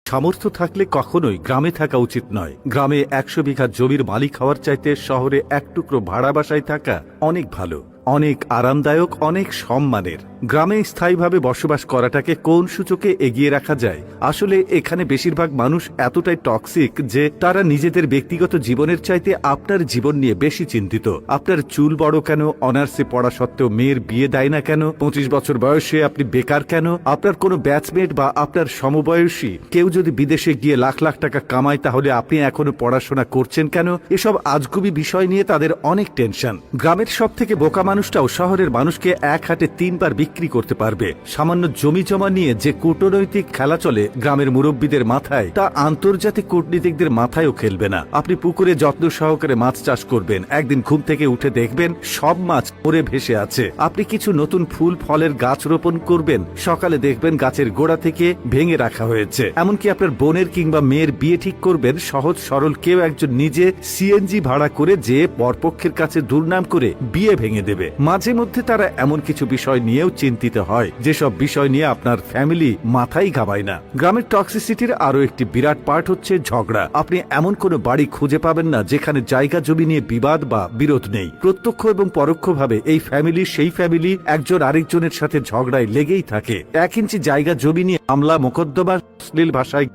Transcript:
সামর্থ্য থাকলে কখনোই গ্রামে থাকা উচিত নয়। গ্রামে 100 বিঘা জমির মালিক হওয়ার চাইতে শহরে এক টুকরো ভাড়া বাসায় থাকা অনেক ভালো, অনেক আরামদায়ক, অনেক সম্মানের। গ্রামে স্থায়ীভাবে বসবাস করাটাকে কোন সূচকে এগিয়ে রাখা যায়? আসলে এখানে বেশিরভাগ মানুষ এতটাই টক্সিক যে তারা নিজেদের ব্যক্তিগত জীবনের চাইতে আপনার জীবন নিয়ে বেশি চিন্তিত। আপনার চুল বড় কেন, অনার্সে পড়া সত্ত্বেও মেয়ের বিয়ে দেয় না কেন, 25 বছর বয়সে আপনি বেকার কেন, আপনার কোনো ব্যাচমেট বা আপনার সমবয়সী কেউ যদি বিদেশে গিয়ে লাখ লাখ টাকা কামায় তাহলে আপনি এখনো পড়াশোনা করছেন কেন, এসব আজগুবি বিষয় নিয়ে তাদের অনেক টেনশন। গ্রামের সব থেকে বোকা মানুষটাও শহরের মানুষকে এক হাটে 3 বার বিক্রি করতে পারবে। সামান্য জমি জমা নিয়ে যে কূটনৈতিক খেলা চলে গ্রামের মুরব্বীদের মাথায়, তা আন্তর্জাতিক কূটনীতিকদের মাথায়ও খেলবে না। আপনি পুকুরে যত্ন সহকারে মাছ চাষ করবেন, একদিন ঘুম থেকে উঠে দেখবেন সব মাছ মরে ভেসে আছে। আপনি কিছু নতুন ফুল ফলের গাছ রোপণ করবেন, সকালে দেখবেন গাছের গোড়া থেকে ভেঙে রাখা হয়েছে। এমনকি আপনার বোনের কিংবা মেয়ের বিয়ে ঠিক করবেন, সহজ সরল কেউ একজন নিজে সিএনজি ভাড়া করে যে বরপক্ষের কাছে দুর্নাম করে বিয়ে ভেঙে দেবে। মাঝে মধ্যে তারা এমন কিছু বিষয় নিয়েও চিন্তিত হয় যেসব বিষয় নিয়ে আপনার ফ্যামিলি মাথায় ঘামায় না। গ্রামের টক্সিসিটির আরো একটি বিরাট পার্ট হচ্ছে ঝগড়া। আপনি এমন কোনো বাড়ি খুঁজে পাবেন না যেখানে জায়গা জমি নিয়ে বিবাদ বা বিরোধ নেই। প্রত্যক্ষ এবং পরোক্ষভাবে এই ফ্যামিলি সেই ফ্যামিলি একজন আরেকজনের সাথে ঝগড়ায় লেগেই থাকে। 1 ইঞ্চি জায়গা জমি নিয়ে মামলা মোকদ্দমা, অশ্লীল ভাষায়